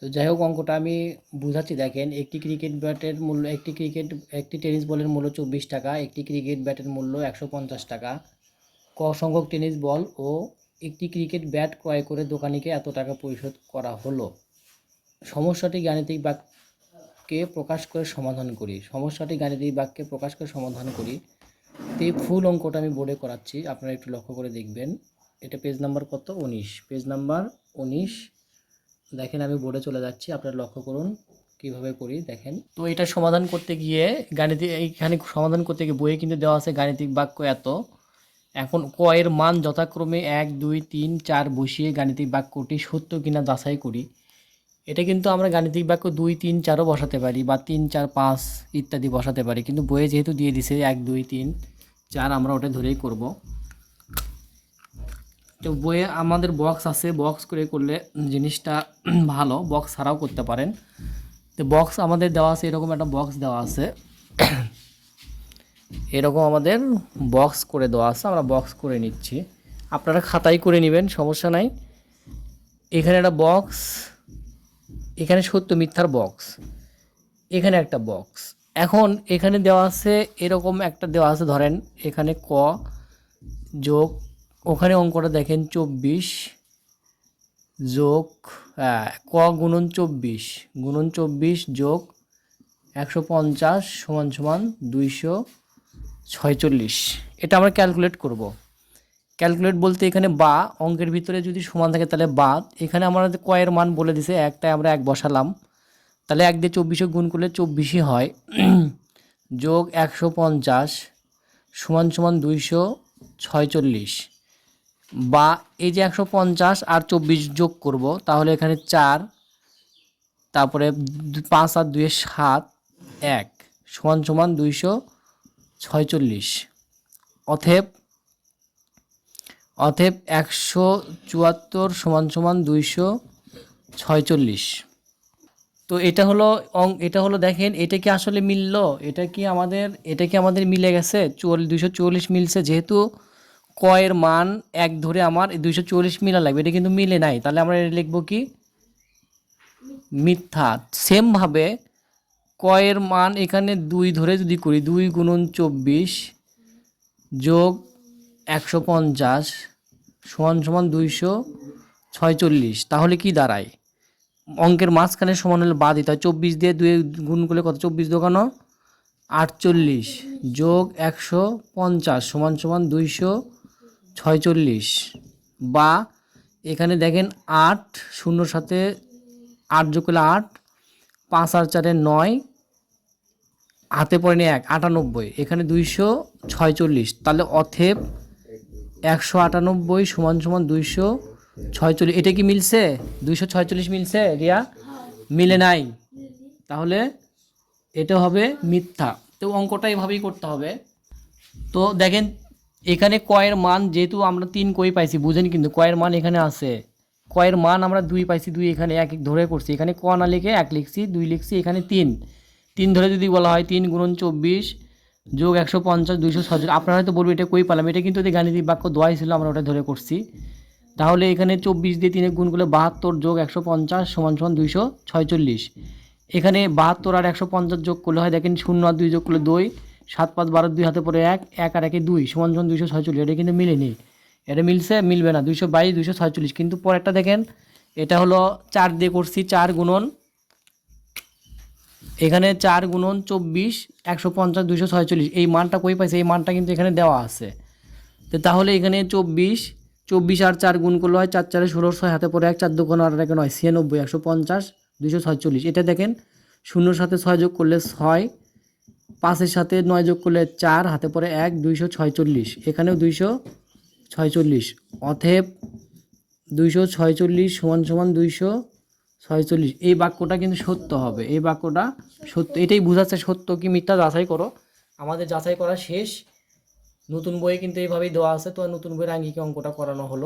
তো যাই হোক, অঙ্কটা আমি বুঝাচ্ছি। দেখেন, একটি টেনিস বলের মূল্য 24 টাকা, একটি ক্রিকেট ব্যাটের মূল্য 150 টাকা। ক সংখ্যক টেনিস বল ও একটি ক্রিকেট ব্যাট ক্রয় করে দোকানিকে এত টাকা পরিশোধ করা হলো। সমস্যাটি গাণিতিক বাক্যে প্রকাশ করে সমাধান করি। তো এই ফুল অঙ্কটা আমি বোর্ডে করাচ্ছি, আপনারা একটু লক্ষ্য করে দেখবেন। এটা পেজ নাম্বার কত? 19, পেজ নাম্বার 19। দেখেন, আমি বোর্ডে চলে যাচ্ছি, আপনারা লক্ষ্য করুন কিভাবে করি। দেখেন, তো এটা সমাধান করতে গিয়ে বইয়ে কিন্তু দেওয়া আছে গাণিতিক বাক্য এত। এখন ক এর মান যথাক্রমে 1, 2, 3, 4 বসিয়ে গাণিতিক বাক্যটি সত্য কিনা যাচাই করি। এটা কিন্তু আমরা গাণিতিক বাক্য 2, 3, 4ও বসাতে পারি, বা 3, 4, 5 ইত্যাদি বসাতে পারি, কিন্তু বইয়ে যেহেতু দিয়ে দিছে 1, 2, 3, 4, আমরা ওটা ধরেই করব। তো বইয়ে আমাদের বক্স আছে, বক্স করে করলে জিনিসটা ভালো, বক্স ছাড়াও করতে পারেন। তো বক্স আমাদের দেওয়া আছে, এরকম একটা বক্স দেওয়া আছে, এরকম আমাদের বক্স করে দেওয়া আছে, আমরা বক্স করে নিচ্ছি। আপনারা খাতায় করে নেবেন, সমস্যা নাই। এখানে একটা বক্স, এখানে সত্য মিথ্যার বক্স, এখানে একটা বক্স। এখন এখানে দেওয়া আছে, এরকম একটা দেওয়া আছে, ধরেন এখানে ক যোগ, ওখানে অঙ্কটা দেখেন 24 যোগ ক গুণন 24 যোগ 150 সমান সমান 246। এটা আমরা ক্যালকুলেট করব। ক্যালকুলেট বলতে এখানে বা, অঙ্কের ভিতরে যদি সমান থাকে তাহলে বাদ। এখানে আমাদের ক এর মান বলে দিছে 1, তাই আমরা 1 বসালাম। তাহলে 1 দিয়ে 24 গুণ করলে 24ই হয়, যোগ 150 সমান সমান 246। বা এই যে 150 আর 24 যোগ করব, তাহলে এখানে 4, তারপরে 5 আর 2 7, 1 সমান সমান 246। অতএব 174 সমান সমান 246। তো এটা হলো দেখেন, এটা কি আসলে মিলল? এটা কি আমাদের মিলে গেছে? 244 মিলছে, যেহেতু ক এর মান 1 ধরে আমার 244 মিলা লাগবে, এটা কিন্তু মিলে নাই, তাহলে আমরা এটা লিখব কি? মিথ্যা। সেমভাবে ক এর মান এখানে 2 ধরে যদি করি, 2 গুণন 24 যোগ 150 সমান সমান 246, তাহলে কি দাঁড়ায়? অঙ্কের মাঝখানে সমান হলে বাদ দিতে হয়। 24 দিয়ে 2 গুণ করলে কত? 24 দোকানো 48 যোগ 150 সমান সমান 246। বা এখানে দেখেন 8, 0 সাথে 8 যোগ করলে 8, 5 আর 4 9, হাতে পড়েনি 1, 98, এখানে 246। তাহলে অতএব 198 সমান সমান 246। এটা কি মিলছে? 246 মিলছে রিয়া? মিলে নাই, তাহলে এটা হবে মিথ্যা। তো অঙ্কটা এভাবেই করতে হবে। তো দেখেন, এখানে কয়ের মান যেহেতু আমরা 3 কই পাইছি, বুঝেন, কিন্তু কয়ের মান এখানে আছে, কয়ের মান আমরা 2 পাইছি, 2 এখানে 1 ধরে করছি, এখানে ক না লিখে 1 লিখছি, 2 লিখছি, এখানে 3 ধরে যদি বলা হয় 3 গুণন 24 যোগ 150 246। আপনারা হয়তো বলবেন এটা কই পেলাম? এটা কিন্তু গাণিতিক বাক্য দোয়াই ছিল, আমরা ওটা ধরে করছি। তাহলে এখানে 24 দিয়ে 3 গুণ করলে 72 যোগ 150 সমান সমান 246। এখানে 72 আর 150 যোগ করলে হয়, দেখেন 0 আর 2 যোগ করলে 2, 7 5 12, 2 হাতে পড়ে 1, 1 আর 1 2 সমান সমান 246। এটা কিন্তু মিলেনি, এটা মিলছে? মিলবে না, 222 246। কিন্তু পরেরটা দেখেন, এটা হলো 4 দিয়ে করছি, 4 গুণন, এখানে 4 গুণন 24 150 246, এই মানটা কই পাইছে? এই মানটা কিন্তু এখানে দেওয়া আছে। তো তাহলে এখানে 24 আর 4 গুণ করলে হয় 4 4 16, 6 হাতে পড়ে 1, 4 2 8 1 9, 96 150 246। এটা দেখেন 0 সাথে 6 যোগ করলে 6, 5 সাথে 9 যোগ করলে 4, হাতে পড়ে 1, 246, এখানেও 246। অতএব 246 সমান সমান 246। এই বাক্যটা কিন্তু সত্য হবে, এই বাক্যটা সত্য। এটাই বোঝাচ্ছে সত্য কি মিথ্যা যাচাই করো। আমাদের যাচাই করা শেষ। নতুন বইয়ে কিন্তু এইভাবেই দেওয়া আছে। তো নতুন বইয়ের আঙ্গিকে অঙ্কটা করানো হলো।